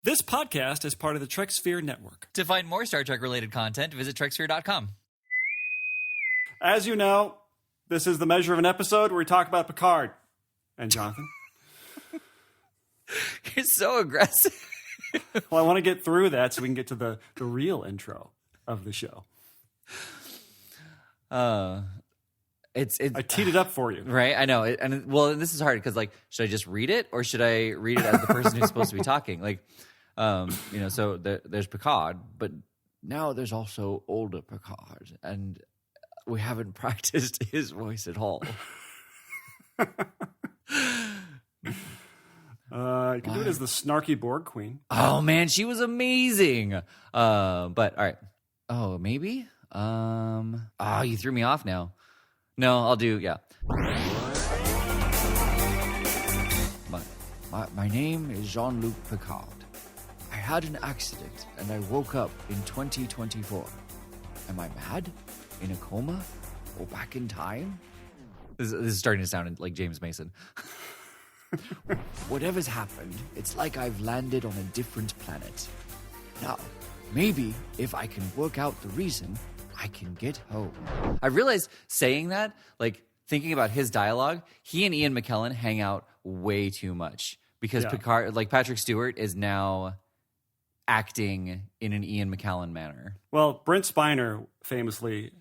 This podcast is part of the Treksphere Network. To find more Star Trek-related content, visit Treksphere.com. As you know, this is the measure of an episode where we talk about Picard. And Jonathan? You're so aggressive. Well, I want to get through that so we can get to the real intro of the show. I teed it up for you. Right, I know. Well, this is hard because, like, should I just read it or should I read it as the person who's supposed to be talking? Like, so there's Picard, but now there's also older Picard, and we haven't practiced his voice at all. You can do it as the snarky Borg Queen. Oh, man, she was amazing. But, all right. Oh, maybe? You threw me off now. No, I'll do, yeah. My name is Jean-Luc Picard. I had an accident and I woke up in 2024. Am I mad? In a coma? Or back in time? This is starting to sound like James Mason. Whatever's happened, it's like I've landed on a different planet. Now, maybe if I can work out the reason, I can get home. I realized saying that, like thinking about his dialogue, he and Ian McKellen hang out way too much because Picard, like Patrick Stewart, is now acting in an Ian McKellen manner. Well, Brent Spiner famously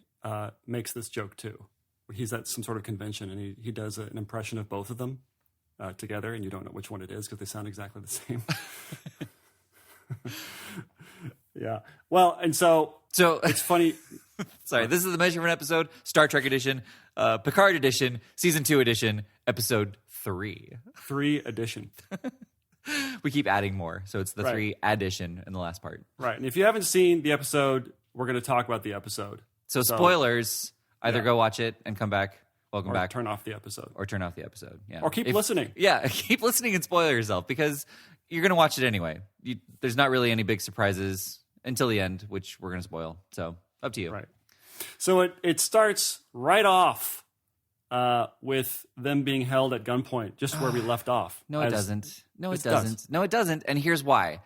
makes this joke too. He's at some sort of convention and he does an impression of both of them together, and you don't know which one it is because they sound exactly the same. Yeah. Well, and so it's funny. Sorry, this is the Measure of an Episode, Star Trek edition, Picard edition, Season 2 edition, Episode 3. 3 edition. We keep adding more, so it's the 3 addition in the last part. Right, and if you haven't seen the episode, we're going to talk about the episode. So spoilers, either go watch it and come back. Welcome back. Turn off the episode. Or turn off the episode, yeah. Or keep listening. Yeah, keep listening and spoil yourself because you're going to watch it anyway. There's not really any big surprises until the end, which we're going to spoil. So, up to you. Right. So it starts right off with them being held at gunpoint, just where we left off. No, it doesn't. No, it doesn't. No, it doesn't. And here's why.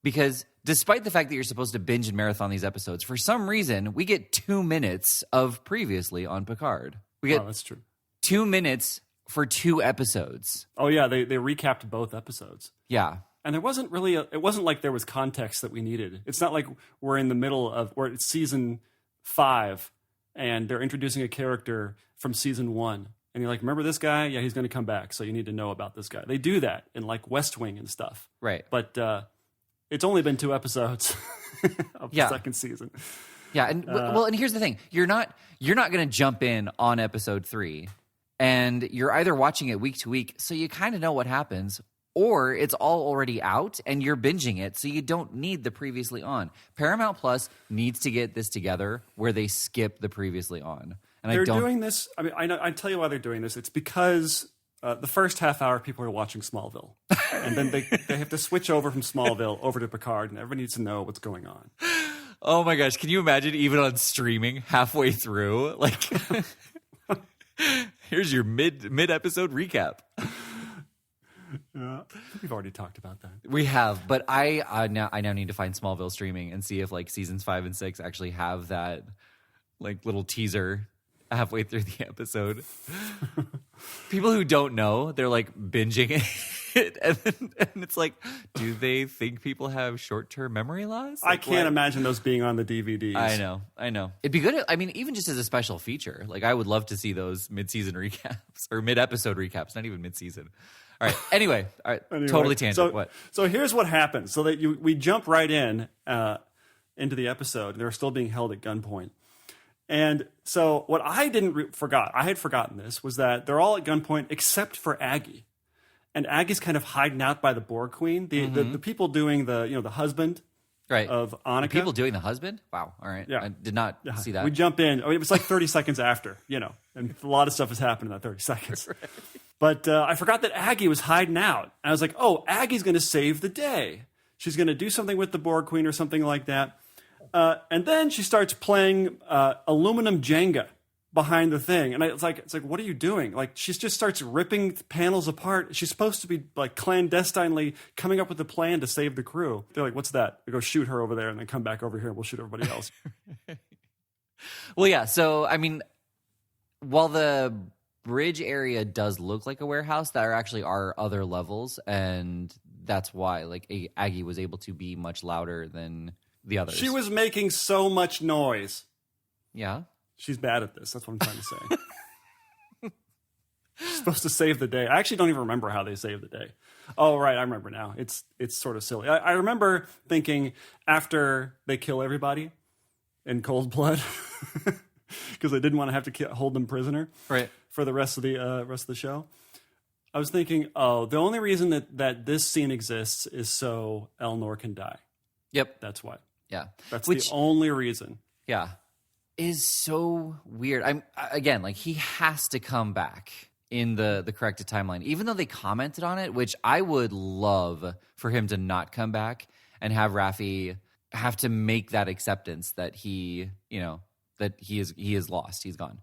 Because despite the fact that you're supposed to binge and marathon these episodes, for some reason, we get 2 minutes of previously on Picard. We get that's true. 2 minutes for 2 episodes. Oh, yeah. They recapped both episodes. Yeah. And there wasn't really it wasn't like there was context that we needed. It's not like we're in the middle of, or it's season 5 and they're introducing a character from season 1. And you're like, remember this guy? Yeah, he's going to come back. So you need to know about this guy. They do that in like West Wing and stuff. Right. But it's only been 2 episodes of the second season. Yeah. And and here's the thing. You're not going to jump in on episode 3 and you're either watching it week to week. So you kind of know what happens, or it's all already out and you're binging it, so you don't need the previously on. Paramount Plus needs to get this together where they skip the previously on. And they're doing this. I mean, I tell you why they're doing this. It's because the first half hour people are watching Smallville, and then they have to switch over from Smallville over to Picard, and everybody needs to know what's going on. Oh my gosh! Can you imagine even on streaming halfway through, like, here's your mid episode recap. Yeah, we've already talked about that. We have, but I now need to find Smallville streaming and see if like seasons 5 and 6 actually have that like little teaser halfway through the episode. People who don't know, they're like binging it, and it's like, do they think people have short-term memory loss? Like, I can't imagine those being on the DVDs. I know. It'd be good. I mean, even just as a special feature, like I would love to see those mid-season recaps or mid-episode recaps, not even mid-season. All right. Anyway, totally tangent. What? So here's what happens. So that we jump right into the episode. They're still being held at gunpoint. And so what I I had forgotten this, was that they're all at gunpoint except for Aggie. And Aggie's kind of hiding out by the Borg Queen. The people doing the husband of Annika. The people doing the husband? Wow. All right. Yeah. I did not see that. We jump in. I mean, it was like 30 seconds after, and a lot of stuff has happened in that 30 seconds. Right. But I forgot that Aggie was hiding out. And I was like, oh, Aggie's going to save the day. She's going to do something with the Borg Queen or something like that. And then she starts playing aluminum Jenga behind the thing. And it's like, what are you doing? Like, she just starts ripping panels apart. She's supposed to be like clandestinely coming up with a plan to save the crew. They're like, what's that? They go shoot her over there and then come back over here and we'll shoot everybody else. Well, yeah. So, I mean, while the bridge area does look like a warehouse, there actually are other levels. And that's why like Aggie was able to be much louder than the others. She was making so much noise. Yeah. She's bad at this. That's what I'm trying to say. She's supposed to save the day. I actually don't even remember how they save the day. Oh, right. I remember now. It's sort of silly. I remember thinking after they kill everybody in cold blood, because I didn't want to have to hold them prisoner for the rest of the show. I was thinking, oh, the only reason that this scene exists is so Elnor can die. Yep. That's why. Yeah. That's the only reason. Yeah. Is so weird. Again, like he has to come back in the corrected timeline, even though they commented on it, which I would love for him to not come back and have Raffi have to make that acceptance that he is lost. He's gone.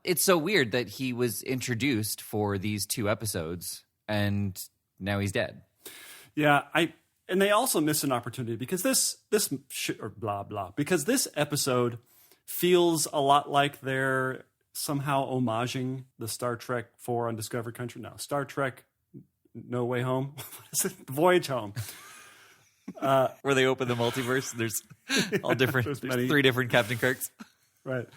It's so weird that he was introduced for these 2 episodes and now he's dead. Yeah. And they also missed an opportunity because this episode feels a lot like they're somehow homaging the Star Trek 4 Undiscovered Country. No, Star Trek No Way Home. What is it? Voyage Home. Where they open the multiverse. There's all different. there's 3 different Captain Kirks. Right.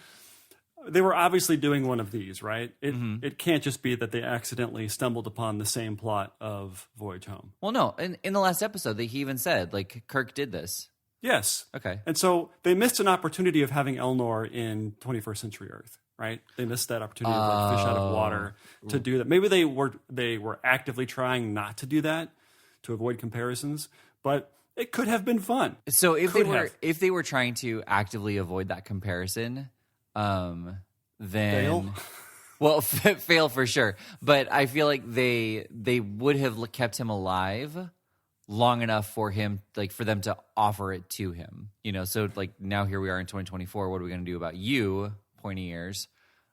They were obviously doing one of these, right? It can't just be that they accidentally stumbled upon the same plot of Voyage Home. Well, no. In the last episode, he even said, like, Kirk did this. Yes. Okay. And so they missed an opportunity of having Elnor in 21st Century Earth, right? They missed that opportunity of like fish out of water to do that. Maybe they were actively trying not to do that to avoid comparisons, but it could have been fun. So if they were trying to actively avoid that comparison, then fail? Well, fail for sure. But I feel like they would have kept him alive long enough for him, like for them to offer it to him, so like now here we are in 2024. What are we going to do about you, pointy ears,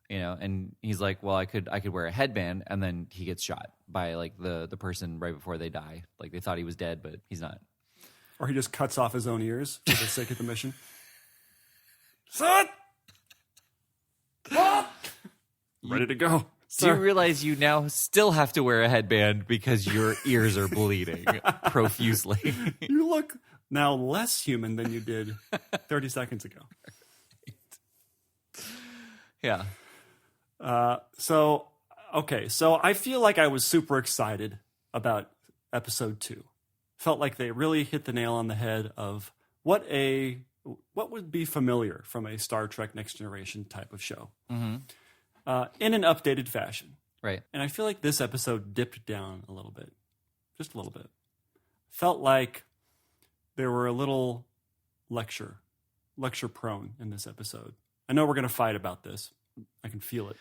and he's like, well, I could wear a headband, and then he gets shot by like the person right before they die. Like they thought he was dead, but he's not. Or he just cuts off his own ears for the sake of the mission. Son! Ready to go. Do you realize you now still have to wear a headband because your ears are bleeding profusely? You look now less human than you did 30 seconds ago. Yeah. So I feel like I was super excited about episode 2. Felt like they really hit the nail on the head of what would be familiar from a Star Trek Next Generation type of show. Mm-hmm. In an updated fashion. Right. And I feel like this episode dipped down a little bit. Just a little bit. Felt like there were a little lecture prone in this episode. I know we're going to fight about this. I can feel it.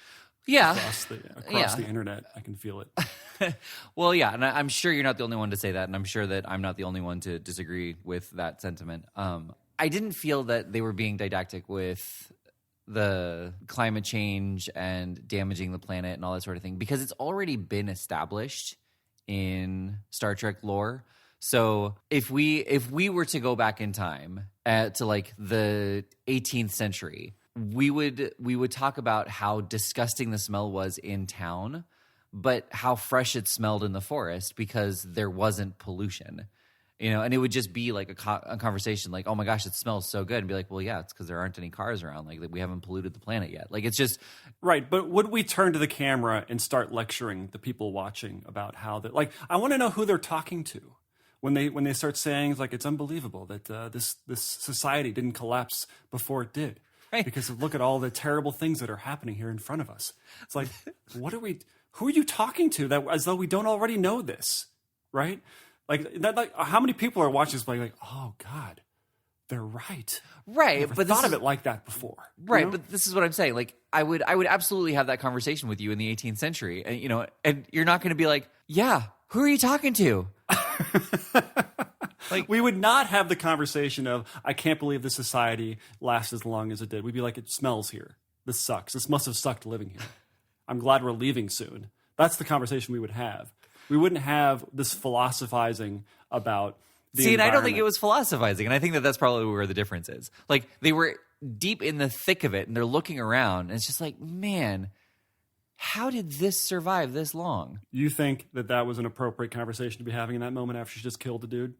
Yeah. Across the internet, I can feel it. Well, yeah, and I'm sure you're not the only one to say that, and I'm sure that I'm not the only one to disagree with that sentiment. I didn't feel that they were being didactic with the climate change and damaging the planet and all that sort of thing, because it's already been established in Star Trek lore. So if we were to go back in time to like the 18th century, we would talk about how disgusting the smell was in town, but how fresh it smelled in the forest because there wasn't pollution. And it would just be like a conversation like, oh my gosh, it smells so good. And be like, well, yeah, it's because there aren't any cars around. Like we haven't polluted the planet yet. Like it's just. Right. But would we turn to the camera and start lecturing the people watching about how that, like, I want to know who they're talking to when they start saying like, it's unbelievable that this society didn't collapse before it did. Right. Because look at all the terrible things that are happening here in front of us. It's like, who are you talking to that as though we don't already know this? Right. Like that. Like how many people are watching this like, oh God, they're right. Right, I never but thought of it like that before. Right, but this is what I'm saying. Like I would absolutely have that conversation with you in the 18th century, and and you're not going to be like, yeah, who are you talking to? Like we would not have the conversation of, I can't believe the society lasts as long as it did. We'd be like, it smells here. this sucks. This must have sucked living here. I'm glad we're leaving soon. That's the conversation we would have. We wouldn't have this philosophizing about the See, and I don't think environment. it was philosophizing, and I think that that's probably where the difference is. Like, they were deep in the thick of it, and they're looking around, and it's just like, man, how did this survive this long? You think that was an appropriate conversation to be having in that moment after she just killed a dude?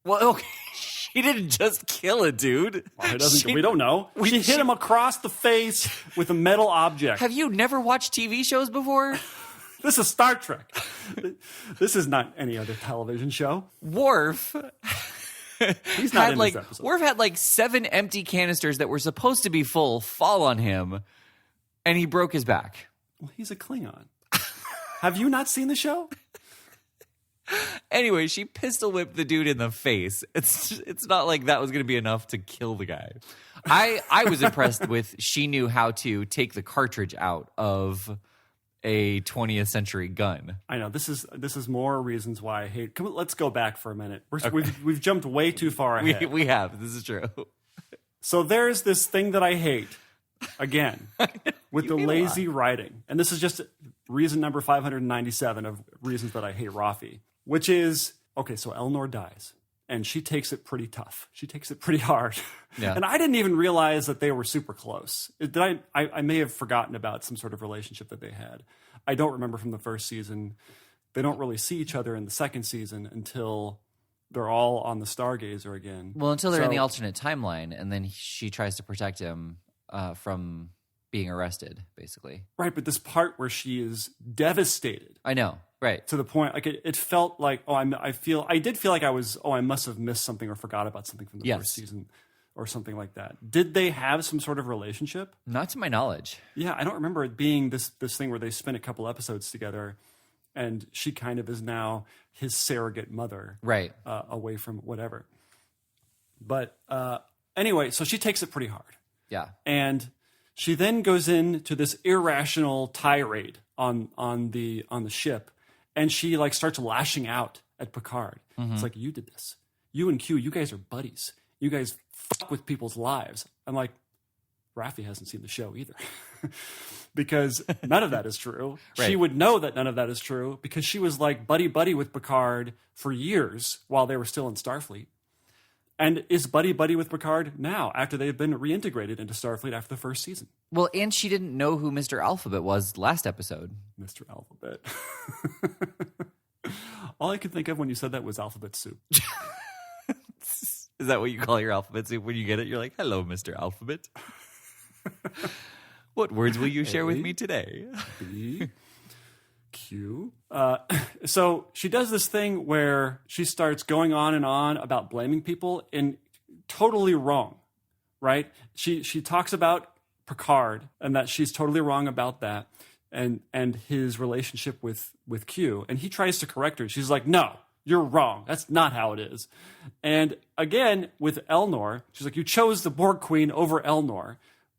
Well, okay, she didn't just kill a dude. Well, we don't know. She hit him across the face with a metal object. Have you never watched TV shows before? This is Star Trek. This is not any other television show. Worf He's not had in like this episode. Worf had like 7 empty canisters that were supposed to be full fall on him, and he broke his back. Well, he's a Klingon. Have you not seen the show? Anyway, she pistol whipped the dude in the face. It's not like that was going to be enough to kill the guy. I was impressed with she knew how to take the cartridge out of a 20th century gun. I know this is more reasons why I hate. Come on, let's go back for a minute. We've jumped way too far ahead. We have. This is true. So there's this thing that I hate again with the lazy writing, and this is just reason number 597 of reasons that I hate Rafi, which is okay. So Elnor dies, and she takes it pretty tough. She takes it pretty hard. Yeah. And I didn't even realize that they were super close. I may have forgotten about some sort of relationship that they had. I don't remember from the first season. They don't really see each other in the second season until they're all on the Stargazer again. Well, until they're in the alternate timeline, and then she tries to protect him from being arrested, basically. Right, but this part where she is devastated. I know, right. To the point, like it felt like, I did feel like I must have missed something or forgot about something from the first season or something like that. Did they have some sort of relationship? Not to my knowledge. Yeah, I don't remember it being this thing where they spent a couple episodes together and she kind of is now his surrogate mother. Right. Away from whatever. But anyway, so she takes it pretty hard. Yeah. And she then goes into this irrational tirade on the ship, and she like starts lashing out at Picard. Mm-hmm. It's like, you did this. You and Q, you guys are buddies. You guys fuck with people's lives. I'm like, Raffi hasn't seen the show either. Because none of that is true. Right. She would know that none of that is true because she was like buddy-buddy with Picard for years while they were still in Starfleet. And is buddy-buddy with Picard now after they've been reintegrated into Starfleet after the first season. Well, and she didn't know who Mr. Alphabet was last episode. Mr. Alphabet. All I could think of when you said that was alphabet soup. Is that what you call your alphabet soup when you get it? You're like, hello, Mr. Alphabet. What words will you share with me today? B, Q. So she does this thing where she starts going on and on about blaming people and totally wrong, right? She talks about Picard and that she's totally wrong about that and his relationship with Q. And he tries to correct her. She's like, no, you're wrong. That's not how it is. And again, with Elnor, she's like, you chose the Borg Queen over Elnor,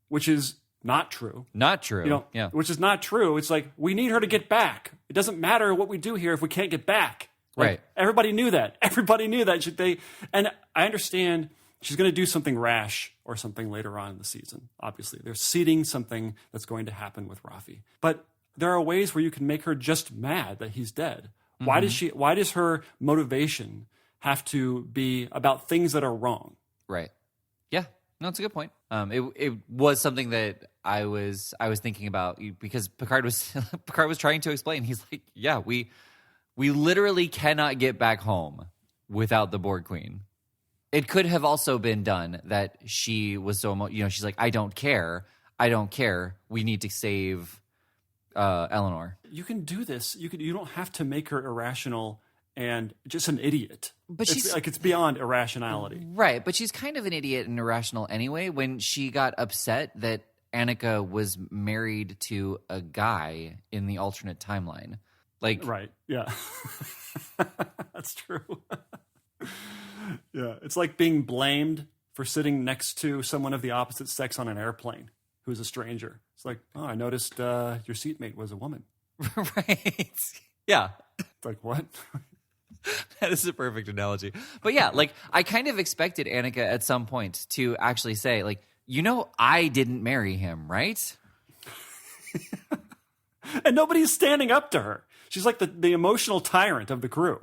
which is not true. Not true. Yeah. Which is not true. It's like, we need her to get back. It doesn't matter what we do here if we can't get back. Like, right. Everybody knew that. Everybody knew that. And I understand she's going to do something rash or something later on in the season. Obviously, they're seeding something that's going to happen with Raffi. But there are ways where you can make her just mad that he's dead. Mm-hmm. Why does her motivation have to be about things that are wrong? Right. Yeah. No, it's a good point. It was something that I was thinking about because Picard was trying to explain. He's like, yeah, we literally cannot get back home without the Borg Queen. It could have also been done that she was so she's like, I don't care. We need to save Eleanor. You can do this. You don't have to make her irrational and just an idiot. But it's beyond irrationality. Right, but she's kind of an idiot and irrational anyway when she got upset that Annika was married to a guy in the alternate timeline. Like, right, yeah. That's true. Yeah, it's like being blamed for sitting next to someone of the opposite sex on an airplane who's a stranger. It's like, oh, I noticed your seatmate was a woman. Right. Yeah. It's like, what? That is a perfect analogy. But yeah, like I kind of expected Annika at some point to actually say, like, I didn't marry him, right? And nobody's standing up to her. She's like the emotional tyrant of the crew.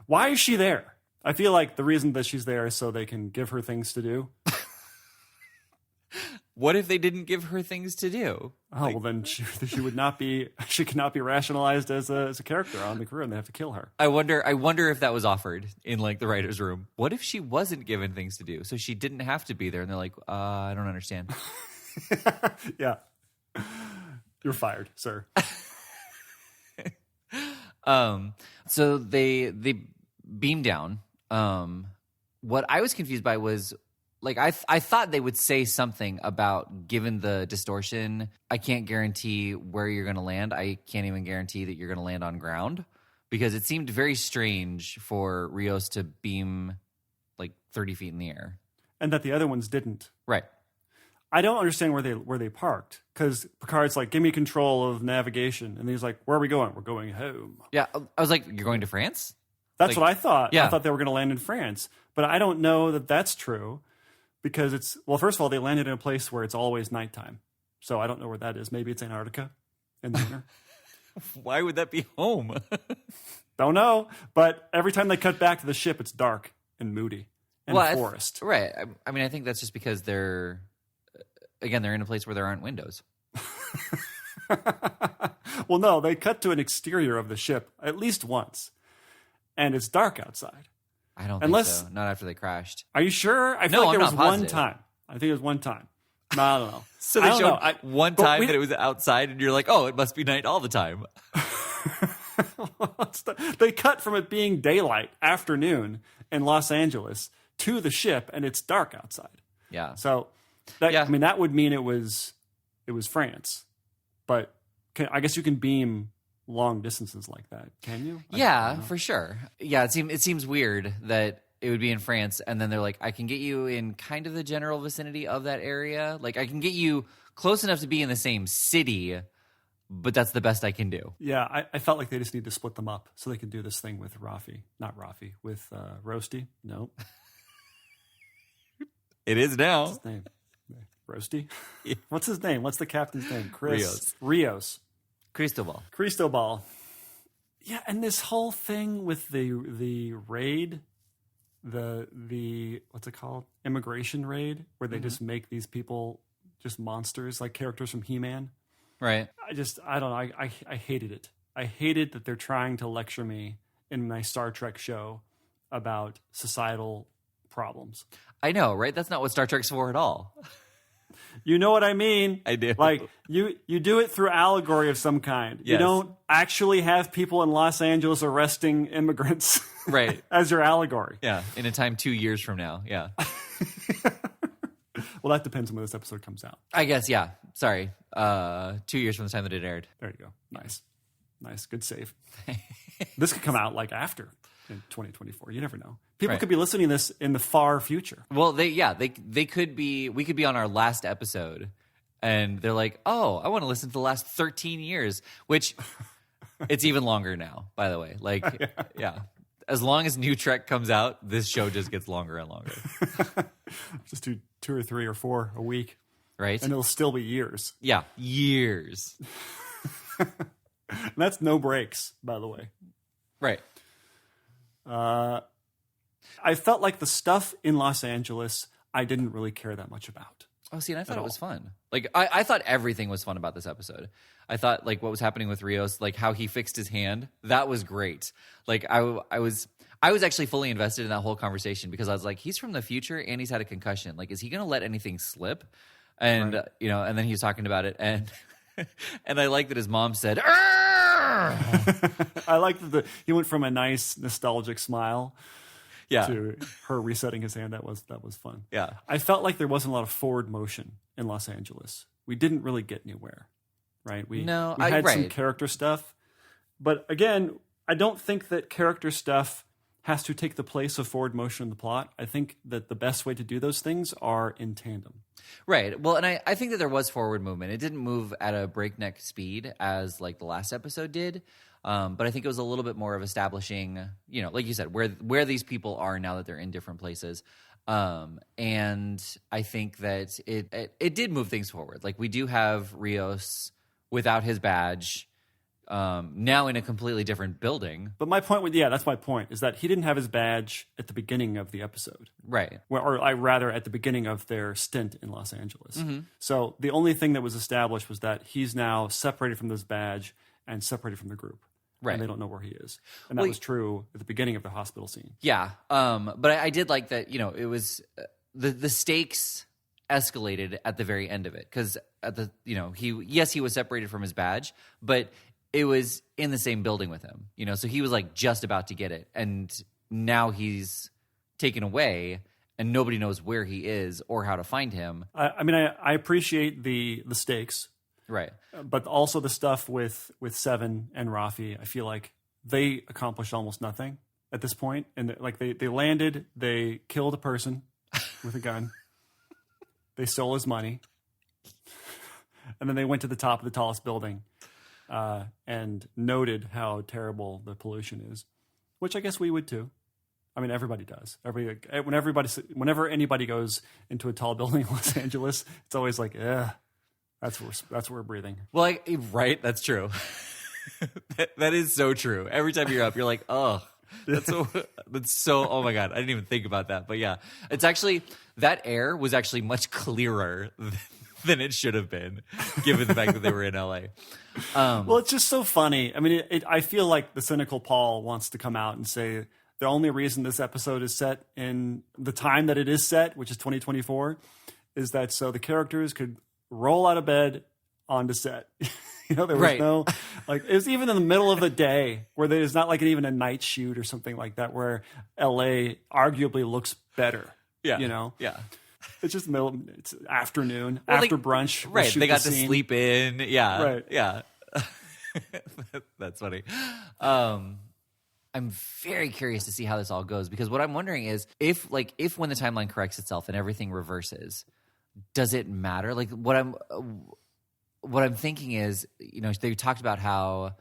Why is she there? I feel like the reason that she's there is so they can give her things to do. What if they didn't give her things to do? Oh, well, then she would not be. She cannot be rationalized as a character on the crew, and they have to kill her. I wonder if that was offered in like the writer's room. What if she wasn't given things to do, so she didn't have to be there? And they're like, I don't understand. Yeah, you're fired, sir. So they beam down. What I was confused by was, like, I thought they would say something about, given the distortion, I can't guarantee where you're going to land. I can't even guarantee that you're going to land on ground, because it seemed very strange for Rios to beam like 30 feet in the air. And that the other ones didn't. Right. I don't understand where they parked, because Picard's like, give me control of navigation. And he's like, where are we going? We're going home. Yeah, I was like, you're going to France? That's what I thought. Yeah. I thought they were going to land in France. But I don't know that that's true, because it's, well, first of all, they landed in a place where it's always nighttime. So I don't know where that is. Maybe it's Antarctica in the winter. Why would that be home? Don't know. But every time they cut back to the ship, it's dark and moody and forest. Right. I mean, I think that's just because they're in a place where there aren't windows. Well, no, they cut to an exterior of the ship at least once, and it's dark outside. I don't think so. Not after they crashed. Are you sure? I feel like there was one time. I think it was one time. No, I don't know. So they showed one time that it was outside, and you're like, oh, it must be night all the time. They cut from it being daylight, afternoon in Los Angeles, to the ship, and it's dark outside. Yeah. So, I mean, that would mean it was France. But I guess you can beam long distances like that, can you? Yeah, for sure. Yeah, it seems weird that it would be in France, and then they're like, I can get you in kind of the general vicinity of that area. Like, I can get you close enough to be in the same city, but that's the best I can do. Yeah, I felt like they just need to split them up so they can do this thing with with Roasty. No. It is now. What's his name? Roasty? Yeah. What's his name? What's the captain's name? Rios. Cristobal. Yeah, and this whole thing with the raid, the what's it called? Immigration raid, where they just make these people just monsters, like characters from He-Man. Right. I don't know. I hated it. I hated that they're trying to lecture me in my Star Trek show about societal problems. I know, right? That's not what Star Trek's for at all. You know what I mean? I do. Like, you do it through allegory of some kind. Yes. You don't actually have people in Los Angeles arresting immigrants right. as your allegory. Yeah, in a time 2 years from now. Yeah. Well, that depends on when this episode comes out. I guess, yeah. Sorry. 2 years from the time that it aired. There you go. Nice. Good save. This could come out like after in 2024. You never know. People could be listening to this in the far future. Well, they could be. We could be on our last episode, and they're like, "Oh, I want to listen to the last 13 years," which it's even longer now. By the way, like, yeah, as long as new Trek comes out, this show just gets longer and longer. Just do 2 or 3 or 4 a week, right? And it'll still be years. Yeah, years. And that's no breaks, by the way. Right. I felt like the stuff in Los Angeles I didn't really care that much about. Oh, see, and I thought it was fun. Like, I thought everything was fun about this episode. I thought, like, what was happening with Rios, like how he fixed his hand, that was great. Like, I was actually fully invested in that whole conversation, because I was like, he's from the future and he's had a concussion. Like, is he going to let anything slip? And, and then he was talking about it, and and I like that his mom said, I like that he went from a nice nostalgic smile to her resetting his hand. That was fun. Yeah. I felt like there wasn't a lot of forward motion in Los Angeles. We didn't really get anywhere, right? We had some character stuff. But again, I don't think that character stuff has to take the place of forward motion in the plot. I think that the best way to do those things are in tandem. Right. Well, and I think that there was forward movement. It didn't move at a breakneck speed as like the last episode did. But I think it was a little bit more of establishing, like you said, where these people are now that they're in different places. And I think that it did move things forward. Like, we do have Rios without his badge, now in a completely different building. But my point that's my point, is that he didn't have his badge at the beginning of the episode. Right. Or rather at the beginning of their stint in Los Angeles. Mm-hmm. So the only thing that was established was that he's now separated from this badge and separated from the group. Right. And they don't know where he is. And that was true at the beginning of the hospital scene. Yeah. But I did like that, it was the stakes escalated at the very end of it. Because he was separated from his badge, but it was in the same building with him, so he was like just about to get it. And now he's taken away and nobody knows where he is or how to find him. I appreciate the stakes. Right. But also the stuff with Seven and Rafi, I feel like they accomplished almost nothing at this point. And like they landed, they killed a person with a gun. They stole his money. And then they went to the top of the tallest building and noted how terrible the pollution is, which I guess we would too. I mean, everybody does. Whenever anybody goes into a tall building in Los Angeles, it's always like, that's where we're breathing. Well, right? That's true. that is so true. Every time you're up, you're like, oh, that's so. Oh my god, I didn't even think about that. But yeah, it's actually that air was actually much clearer than it should have been, given the fact that they were in LA. Well, it's just so funny. I mean, I feel like the cynical Paul wants to come out and say the only reason this episode is set in the time that it is set, which is 2024, is that so the characters could roll out of bed onto set. There was no, like, it was even in the middle of the day where there's not like even a night shoot or something like that where LA arguably looks better. Yeah. Yeah. It's just it's afternoon, after brunch. Right. They got to sleep in. Yeah. Right. Yeah. That's funny. I'm very curious to see how this all goes, because what I'm wondering is if when the timeline corrects itself and everything reverses, does it matter? Like, what I'm thinking is, they talked about how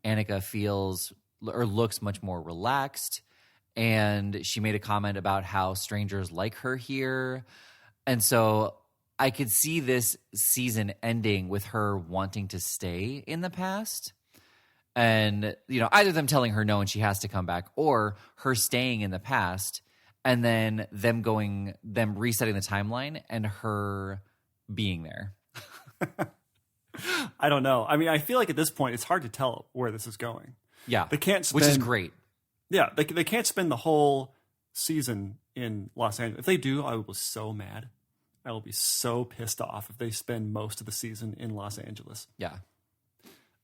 Annika feels or looks much more relaxed, and she made a comment about how strangers like her here. And so I could see this season ending with her wanting to stay in the past. And, either them telling her no and she has to come back, or her staying in the past and then them resetting the timeline and her being there. I don't know. I mean, I feel like at this point it's hard to tell where this is going. Yeah. They can't which is great. Yeah, they can't spend the whole season in Los Angeles. If they do, I will be so mad. I will be so pissed off if they spend most of the season in Los Angeles. Yeah.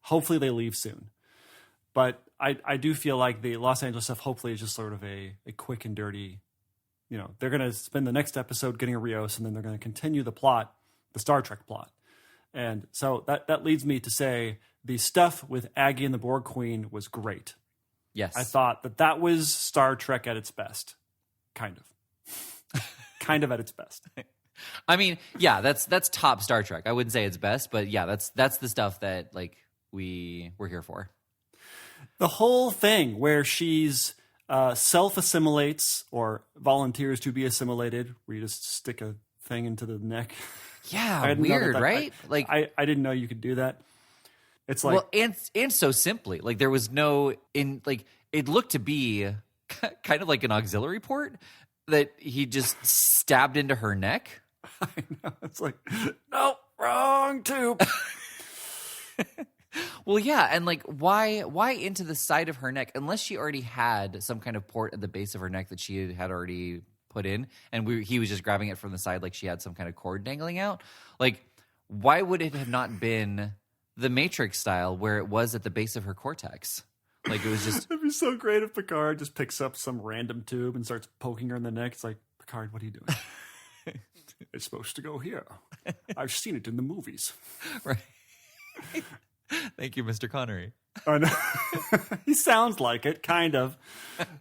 Hopefully they leave soon. But I do feel like the Los Angeles stuff hopefully is just sort of a quick and dirty, they're going to spend the next episode getting a Rios, and then they're going to continue the plot, the Star Trek plot. And so that leads me to say the stuff with Aggie and the Borg Queen was great. Yes. I thought that was Star Trek at its best. Kind of. Kind of at its best. I mean, yeah, that's top Star Trek. I wouldn't say it's best, but yeah, that's the stuff that we're here for. The whole thing where she's self-assimilates or volunteers to be assimilated, where you just stick a thing into the neck. Yeah, weird, right? I didn't know you could do that. It's like, well, and so simply, like, there was no it looked to be kind of like an auxiliary port that he just stabbed into her neck. I know. It's like, no, wrong tube. Well, yeah, and why into the side of her neck unless she already had some kind of port at the base of her neck that she had already put in, and he was just grabbing it from the side like she had some kind of cord dangling out. Like, why would it have not been the Matrix style where it was at the base of her cortex? Like, it was just... It'd be so great if Picard just picks up some random tube and starts poking her in the neck. It's like, Picard, what are you doing? It's supposed to go here. I've seen it in the movies. Right. Thank you, Mr. Connery. I know. He sounds like it, kind of.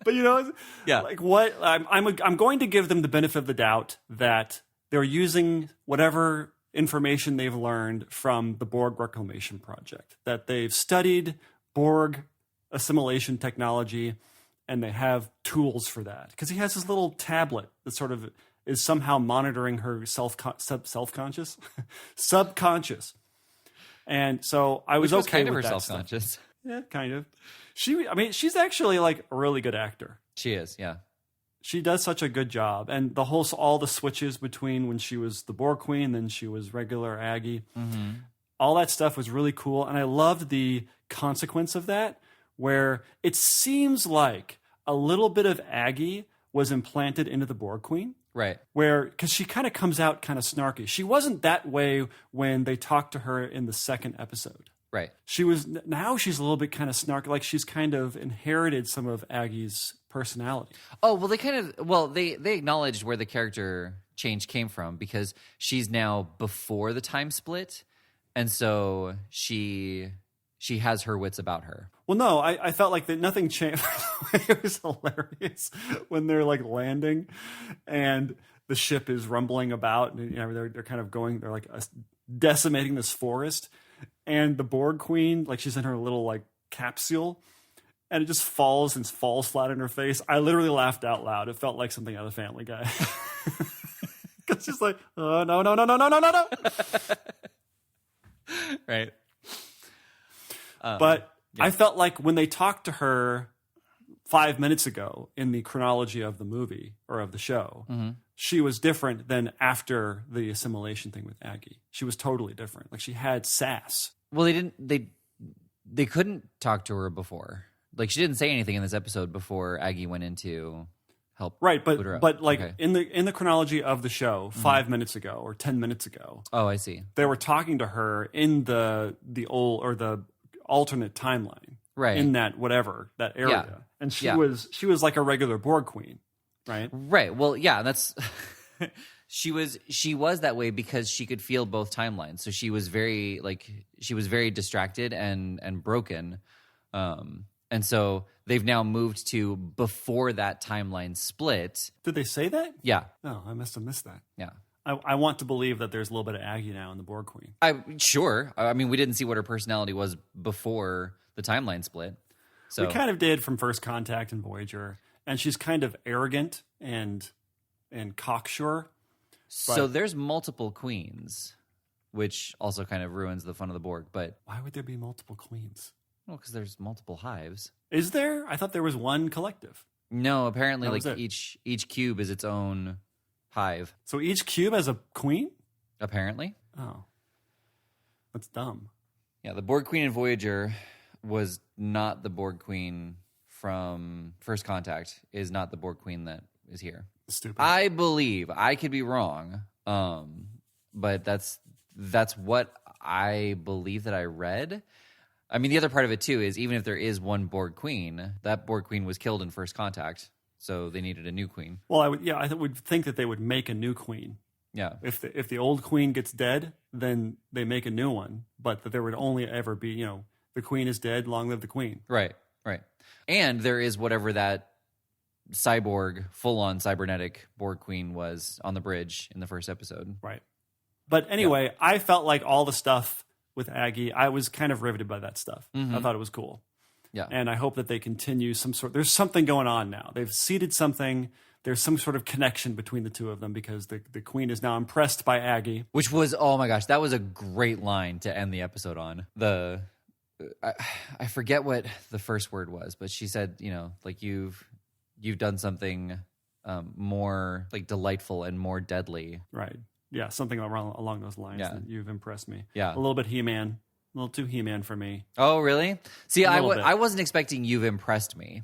But yeah. Like, what I'm going to give them the benefit of the doubt that they're using whatever information they've learned from the Borg Reclamation Project, that they've studied Borg assimilation technology, and they have tools for that. Because he has this little tablet that sort of is somehow monitoring her self-conscious? Subconscious. And so I was okay kind of with her that self-conscious. stuff. Yeah, kind of. She's actually like a really good actor. She is, yeah. She does such a good job. And all the switches between when she was the Borg Queen, then she was regular Aggie. Mm-hmm. All that stuff was really cool. And I loved the consequence of that, where it seems like a little bit of Aggie was implanted into the Borg Queen. Right. Because she kind of comes out kind of snarky. She wasn't that way when they talked to her in the second episode. Right. Now she's a little bit kind of snarky, like she's kind of inherited some of Aggie's personality. Oh, well, they acknowledged where the character change came from, because she's now before the time split, and so she has her wits about her. Well, no, I felt like that nothing changed. It was hilarious when they're like landing and the ship is rumbling about, and they're kind of going, they're like decimating this forest, and the Borg Queen, like she's in her little like capsule, and it just falls flat in her face. I literally laughed out loud. It felt like something out of Family Guy. Because she's like, oh, no. Right. But yeah. I felt like when they talked to her 5 minutes ago in the chronology of the movie or of the show, mm-hmm. she was different than after the assimilation thing with Aggie. She was totally different. Like she had sass. Well, they couldn't talk to her before. Like she didn't say anything in this episode before Aggie went into help. Right, but like okay. in the chronology of the show, 5 minutes ago or 10 minutes ago. Oh, I see. They were talking to her in the old or the alternate timeline. Right. In that area. Yeah. And she was like a regular Borg Queen, right? Right. Well, yeah, that's she was that way because she could feel both timelines. So she was very distracted and broken. And so they've now moved to before that timeline split. Did they say that? Yeah. No, I must have missed that. Yeah. I want to believe that there's a little bit of Aggie now in the Borg Queen. Sure. I mean, we didn't see what her personality was before the timeline split. So we kind of did from First Contact and Voyager, and she's kind of arrogant and cocksure. So there's multiple queens, which also kind of ruins the fun of the Borg. But why would there be multiple queens? Well, because there's multiple hives. Is there? I thought there was one collective. No, apparently, like each cube is its own hive. So each cube has a queen? Apparently. Oh. That's dumb. Yeah, the Borg Queen in Voyager was not the Borg Queen from First Contact, is not the Borg Queen that is here. Stupid. I believe. I could be wrong. But that's what I believe that I read. I mean, the other part of it, too, is even if there is one Borg Queen, that Borg Queen was killed in First Contact, so they needed a new queen. Well, I would think that they would make a new queen. Yeah. If the old queen gets dead, then they make a new one, but that there would only ever be, the queen is dead, long live the queen. Right. And there is whatever that cyborg, full-on cybernetic Borg Queen was on the bridge in the first episode. Right. But anyway, I felt like all the stuff with Aggie, I was kind of riveted by that stuff. Mm-hmm. I thought it was cool. Yeah. And I hope that they continue there's something going on now. They've seeded something. There's some sort of connection between the two of them because the queen is now impressed by Aggie. Which was, oh my gosh, that was a great line to end the episode on. I forget what the first word was, but she said, like you've done something more like delightful and more deadly. Right. Yeah, something along those lines. Yeah. That you've impressed me. Yeah. A little bit He-Man. A little too He-Man for me. Oh, really? See, I bit. wasn't expecting you've impressed me.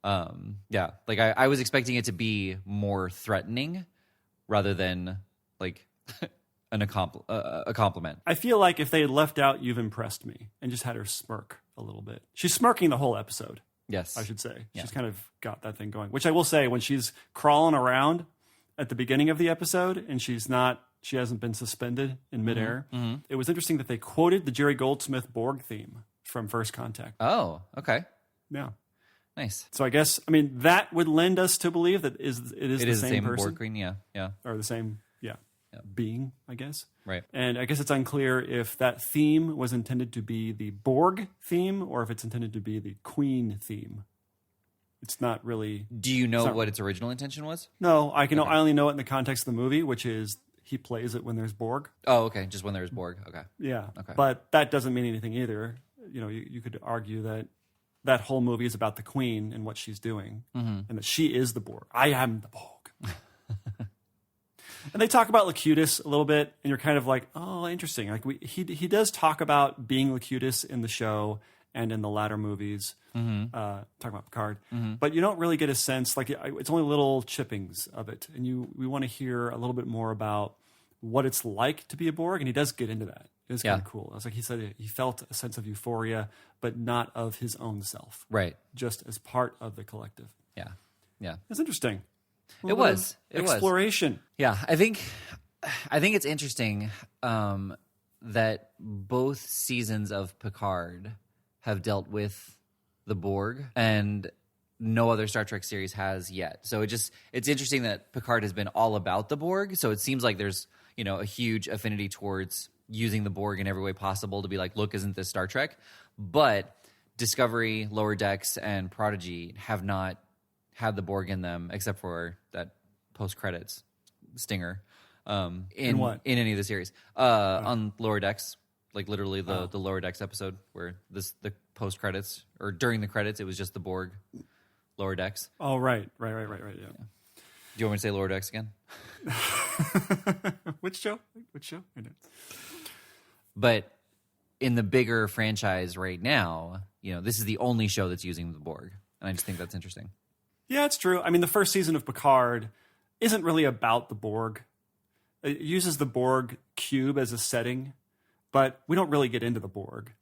Yeah, like I was expecting it to be more threatening rather than like a compliment. I feel like if they had left out you've impressed me and just had her smirk a little bit. She's smirking the whole episode. Yes. I should say. Yeah. She's kind of got that thing going. Which I will say, when she's crawling around at the beginning of the episode and she hasn't been suspended in midair, it was interesting that they quoted the Jerry Goldsmith Borg theme from First Contact. Oh, okay. Yeah. Nice. So I guess, that would lend us to believe that it is the same person. Borg Queen, yeah. Or the same, yeah. being, I guess. Right. And I guess it's unclear if that theme was intended to be the Borg theme or if it's intended to be the Queen theme. It's not really... Do you know what its original intention was? No, I only know it in the context of the movie, which is he plays it when there's Borg. Oh, okay. Just when there's Borg. Okay. Yeah. Okay. But that doesn't mean anything either. You could argue that that whole movie is about the Queen and what she's doing, and that she is the Borg. I am the Borg. And they talk about Locutus a little bit, and you're kind of like, oh, interesting. Like he does talk about being Locutus in the show and in the latter movies, talking about Picard, but you don't really get a sense. Like it's only little chippings of it, and we want to hear a little bit more about what it's like to be a Borg, and he does get into that. It's kind of cool. It's like he said he felt a sense of euphoria, but not of his own self, Right. just as part of the collective. Yeah. Yeah. It's interesting. It was Exploration. Yeah, I think it's interesting that both seasons of Picard have dealt with the Borg, and no other Star Trek series has yet. So it's interesting that Picard has been all about the Borg. So it seems like there's a huge affinity towards using the Borg in every way possible to be like, look, isn't this Star Trek? But Discovery, Lower Decks, and Prodigy have not had the Borg in them, except for that post-credits stinger. In what? In any of the series. On Lower Decks, like literally the Lower Decks episode where the post-credits, or during the credits, it was just the Borg Lower Decks. Oh, right, yeah. Do you want me to say Lower Decks again? Which show? I know. But in the bigger franchise right now, this is the only show that's using the Borg. And I just think that's interesting. Yeah, it's true. I mean, the first season of Picard isn't really about the Borg. It uses the Borg cube as a setting, but we don't really get into the Borg.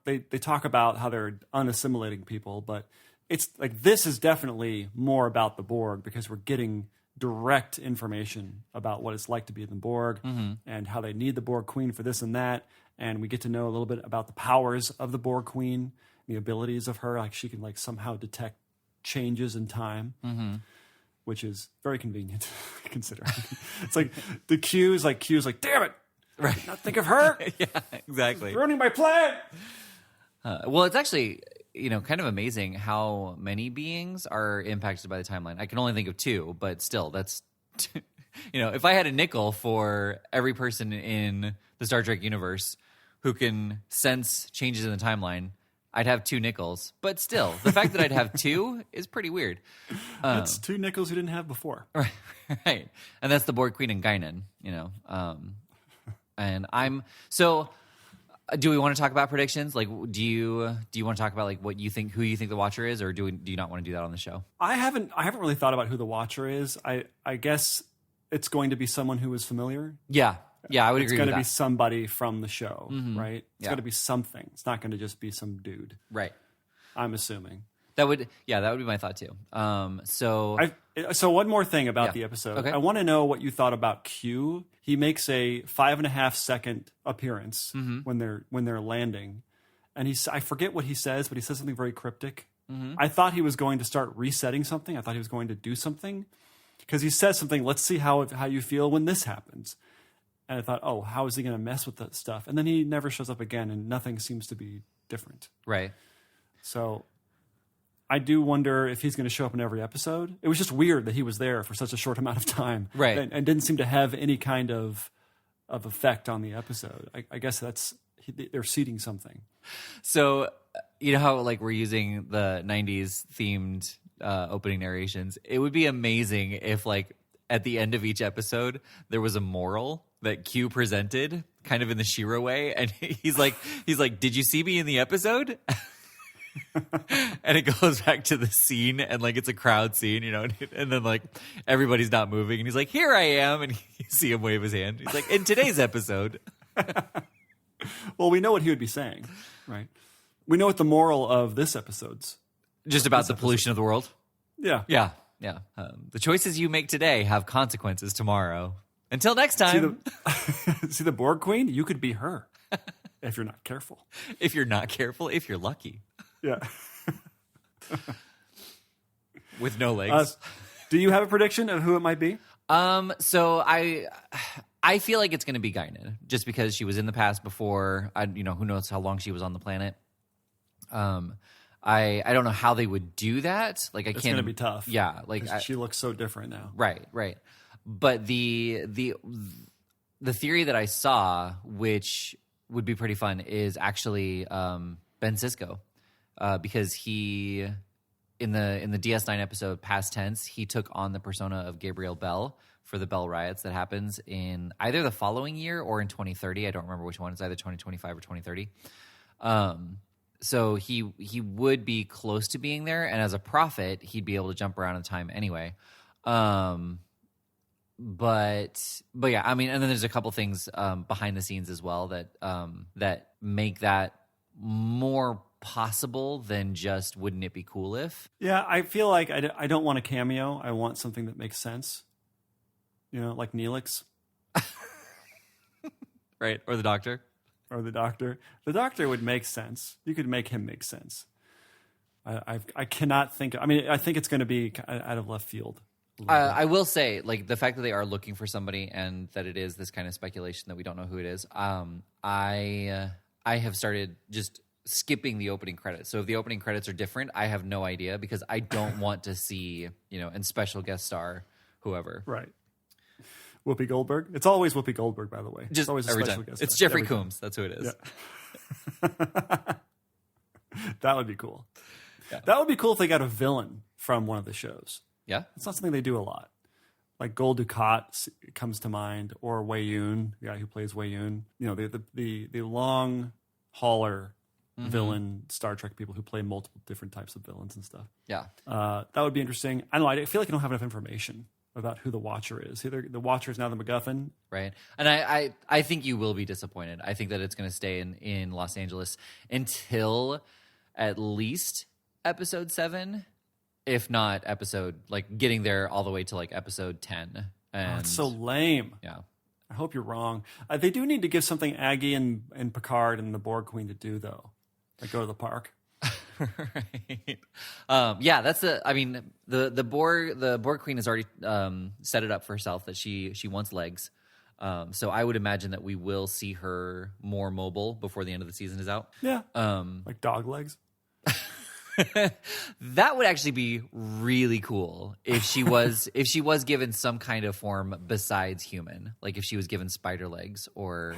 They talk about how they're unassimilating people, but it's like this is definitely more about the Borg because we're getting direct information about what it's like to be in the Borg and how they need the Borg Queen for this and that. And we get to know a little bit about the powers of the Borg Queen, the abilities of her. Like she can somehow detect changes in time, which is very convenient considering. It's like the Q's like, damn it, right? Did not think of her. Yeah, exactly. Ruining my plan. Well, it's actually kind of amazing how many beings are impacted by the timeline. I can only think of 2, but still, that's if I had a nickel for every person in the Star Trek universe who can sense changes in the timeline, I'd have 2 nickels. But still, the fact that I'd have 2 is pretty weird. That's 2 nickels you didn't have before. Right. And that's the Borg Queen and Guinan, and I'm... So, do we want to talk about predictions? Like, do you want to talk about like what you think, who you think the Watcher is, or do you not want to do that on the show? I haven't really thought about who the Watcher is. I guess it's going to be someone who is familiar. Yeah, I would agree with that. It's going to be somebody from the show, right? It's Yeah. going to be something. It's not going to just be some dude. Right. I'm assuming. That would be my thought too. So one more thing about the episode. Okay. I want to know what you thought about Q. He makes a 5.5 second appearance when they're landing, and I forget what he says, but he says something very cryptic. I thought he was going to start resetting something. I thought he was going to do something because he says something. Let's see how you feel when this happens. And I thought, oh, how is he going to mess with that stuff? And then he never shows up again, and nothing seems to be different. Right. So I do wonder if he's going to show up in every episode. It was just weird that he was there for such a short amount of time, right? And didn't seem to have any kind of effect on the episode. I guess they're seeding something. So you know how like we're using the 90s themed opening narrations. It would be amazing if like at the end of each episode there was a moral that Q presented, kind of in the Shira way, and he's like, "Did you see me in the episode?" And it goes back to the scene, and like it's a crowd scene, and then like everybody's not moving, and he's like, "Here I am," and you see him wave his hand. He's like, "In today's episode." Well, we know what he would be saying, right? We know what the moral of this episode's. Just about the pollution of the world. Yeah. The choices you make today have consequences tomorrow. Until next time. See the Borg Queen? You could be her if you're not careful. If you're not careful, if you're lucky. Yeah. With no legs. Do you have a prediction of who it might be? So I feel like it's going to be Guinan, just because she was in the past before. Who knows how long she was on the planet. I don't know how they would do that. Like, It's going to be tough. Yeah, she looks so different now. Right. But the theory that I saw, which would be pretty fun, is actually Ben Sisko, because he in the DS9 episode Past Tense, he took on the persona of Gabriel Bell for the Bell riots that happens in either the following year or in 2030. I don't remember which one. It's either 2025 or 2030. So he would be close to being there, and as a prophet, he'd be able to jump around in time anyway. But yeah, I mean, and then there's a couple things behind the scenes as well that make that more possible than just wouldn't it be cool if? Yeah, I feel like I don't want a cameo. I want something that makes sense. Like Neelix. Right, or the Doctor. Or the Doctor. The Doctor would make sense. You could make him make sense. I cannot think. I mean, I think it's going to be out of left field. I will say, like, the fact that they are looking for somebody and that it is this kind of speculation that we don't know who it is. I have started just skipping the opening credits. So if the opening credits are different, I have no idea, because I don't want to see, and special guest star whoever. Right. Whoopi Goldberg. It's always Whoopi Goldberg, by the way. Just it's always a every special time. guest It's star. Jeffrey Combs. That's who it is. Yeah. That would be cool. Yeah. That would be cool if they got a villain from one of the shows. Yeah. It's not something they do a lot. Like Gul Dukat comes to mind, or Wei Yun, the guy who plays Wei Yun. The long hauler villain Star Trek people who play multiple different types of villains and stuff. Yeah. That would be interesting. I don't know. I feel like I don't have enough information about who the Watcher is. Either the Watcher is now the MacGuffin. Right. And I think you will be disappointed. I think that it's going to stay in Los Angeles until at least episode 7, if not getting there all the way to episode 10. And It's so lame. yeah. I hope you're wrong. They do need to give something Aggie and Picard and the Borg Queen to do, though. Like go to the park. Right. Yeah, that's the Borg Queen has already set it up for herself that she wants legs. So I would imagine that we will see her more mobile before the end of the season is out. Yeah. Like dog legs. That would actually be really cool if she was given some kind of form besides human, like if she was given spider legs or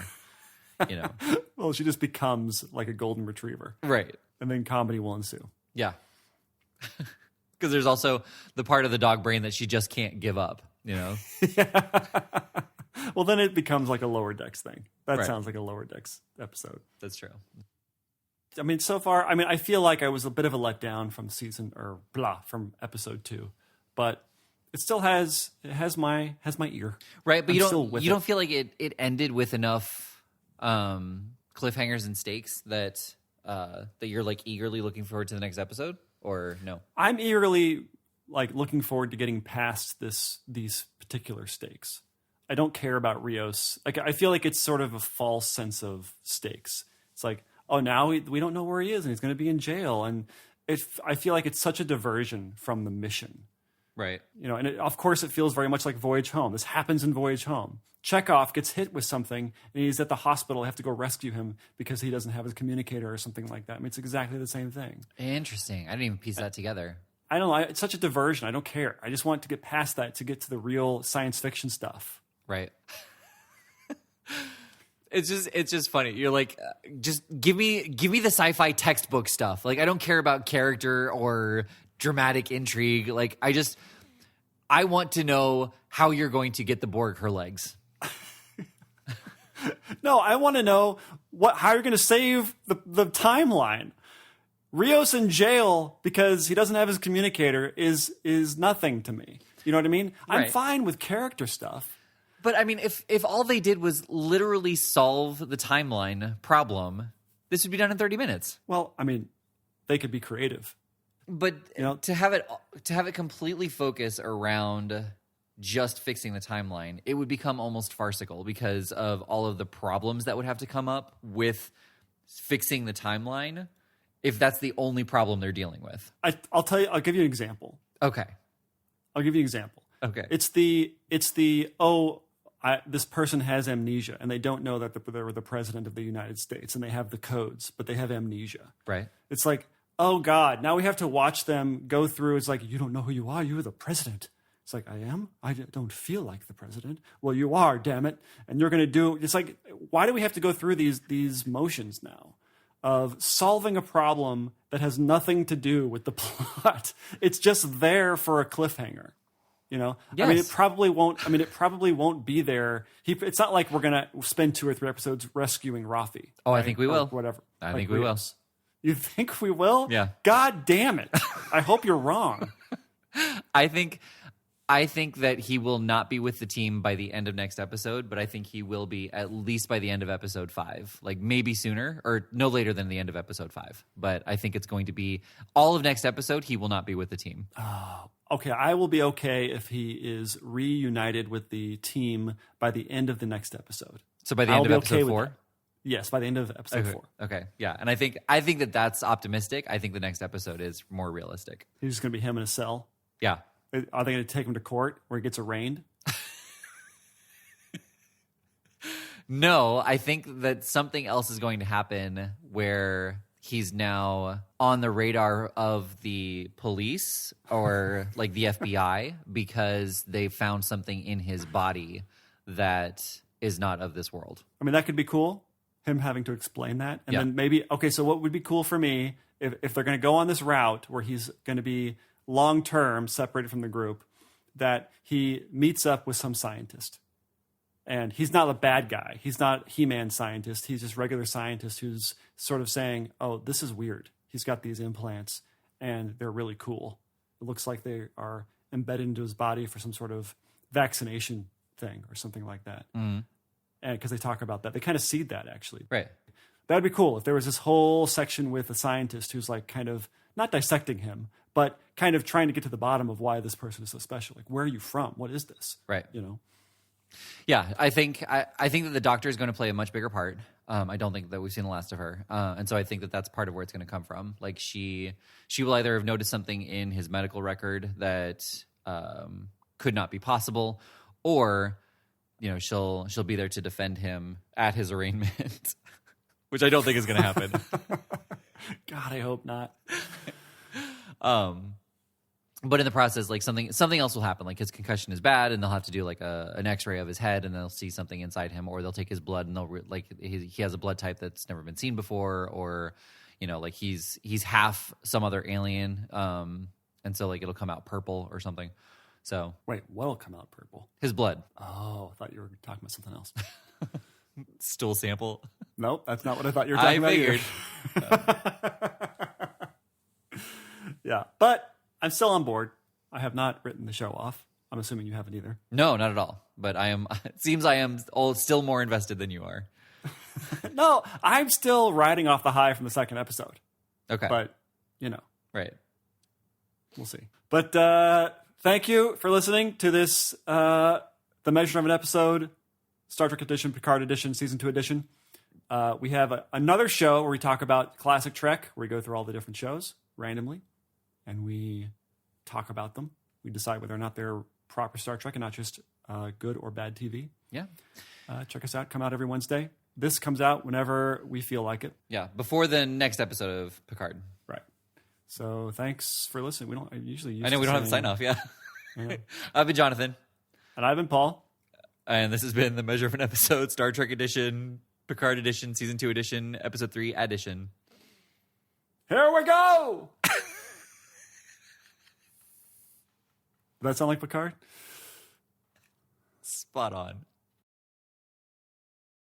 Well, she just becomes like a golden retriever. Right. And then comedy will ensue. Yeah. Because there's also the part of the dog brain that she just can't give up, Yeah. Well, then it becomes like a Lower Decks thing. That Right. sounds like a Lower Decks episode. That's true. I mean, so far, I feel like I was a bit of a letdown from from episode 2, but it still has my ear. Right, but I'm you still don't with don't feel like it ended with enough cliffhangers and stakes that you're like eagerly looking forward to the next episode, or no? I'm eagerly looking forward to getting past these particular stakes. I don't care about Rios. I feel like it's sort of a false sense of stakes. It's like, oh, now we don't know where he is, and he's going to be in jail, and I feel like it's such a diversion from the mission. Right. And of course it feels very much like Voyage Home. This happens in Voyage Home. Chekhov gets hit with something, and he's at the hospital. They have to go rescue him because he doesn't have his communicator or something like that. I mean, it's exactly the same thing. Interesting. I didn't even piece that together. I don't know. It's such a diversion. I don't care. I just want to get past that to get to the real science fiction stuff. Right. It's just funny. You're like, just give me the sci-fi textbook stuff. Like, I don't care about character or dramatic intrigue. Like, I want to know how you're going to get the Borg her legs. No, I want to know how you're going to save the timeline. Rios in jail because he doesn't have his communicator is nothing to me. You know what I mean? Right. I'm fine with character stuff. But I mean, if all they did was literally solve the timeline problem, this would be done in 30 minutes. Well, I mean, they could be creative. But to have it completely focus around just fixing the timeline, it would become almost farcical because of all of the problems that would have to come up with fixing the timeline. If that's the only problem they're dealing with, I'll tell you. I'll give you an example. okay. I'll give you an example. Okay. It's the this person has amnesia and they don't know that they were the president of the United States and they have the codes, but they have amnesia. Right. It's like, oh God, now we have to watch them go through. It's like, you don't know who you are. You are the president. It's like, I am? I don't feel like the president. Well, you are, damn it. And you're going to do, it's like, why do we have to go through these motions now of solving a problem that has nothing to do with the plot? It's just there for a cliffhanger. You know, yes. I mean, it probably won't be there. It's not like we're going to spend 2 or 3 episodes rescuing Rafi. Oh, right? I think we will. Whatever. I think we will. You think we will? Yeah. God damn it. I hope you're wrong. I think that he will not be with the team by the end of next episode, but I think he will be at least by the end of episode 5, like maybe sooner or no later than the end of episode 5. But I think it's going to be all of next episode. He will not be with the team. Okay, I will be okay if he is reunited with the team by the end of the next episode. So by the end of episode 4? Yes, by the end of episode 4. Okay, yeah. And I think that that's optimistic. I think the next episode is more realistic. He's just going to be him in a cell. Yeah. Are they going to take him to court where he gets arraigned? No, I think that something else is going to happen where he's now on the radar of the police or like the FBI because they found something in his body that is not of this world. I mean, that could be cool, him having to explain that. And then maybe, okay, so what would be cool for me if they're going to go on this route where he's going to be long-term separated from the group, that he meets up with some scientist. And he's not a bad guy. He's not He-Man scientist. He's just regular scientist who's sort of saying, oh, this is weird. He's got these implants and they're really cool. It looks like they are embedded into his body for some sort of vaccination thing or something like that. And because they talk about that. They kind of seed that, actually. Right. That'd be cool if there was this whole section with a scientist who's like kind of not dissecting him, but kind of trying to get to the bottom of why this person is so special. Like, where are you from? What is this? Right. You know? Yeah, I think that the doctor is going to play a much bigger part. I don't think that we've seen the last of her. And so I think that that's part of where it's going to come from. Like she will either have noticed something in his medical record that could not be possible, or, you know, she'll be there to defend him at his arraignment, which I don't think is going to happen. God, I hope not. But in the process, like something else will happen. Like his concussion is bad, and they'll have to do like an X-ray of his head, and they'll see something inside him, or they'll take his blood and they'll he has a blood type that's never been seen before, or, you know, like he's half some other alien, and so like it'll come out purple or something. So wait, what'll come out purple? His blood. Oh, I thought you were talking about something else. Stool sample. Nope, that's not what I thought you were talking about. I figured. Yeah, but I'm still on board. I have not written the show off. I'm assuming you haven't either. No, not at all. But I am. It seems I am still more invested than you are. No, I'm still riding off the high from the second episode. Okay, but you know, right? We'll see. But thank you for listening to this, the Measure of an Episode, Star Trek Edition, Picard Edition, Season 2 Edition. We have another show where we talk about classic Trek, where we go through all the different shows randomly, and we talk about them. We decide whether or not they're proper Star Trek and not just good or bad TV. Yeah. Check us out. Come out every Wednesday. This comes out whenever we feel like it. Yeah, before the next episode of Picard. Right. So thanks for listening. We don't usually. I know we don't have a sign off. Yeah. Yeah. I've been Jonathan, and I've been Paul, and this has been the Measure of an Episode, Star Trek Edition, Picard Edition, Season 2 Edition, Episode 3 Addition. Here we go. Does that sound like Picard? Spot on.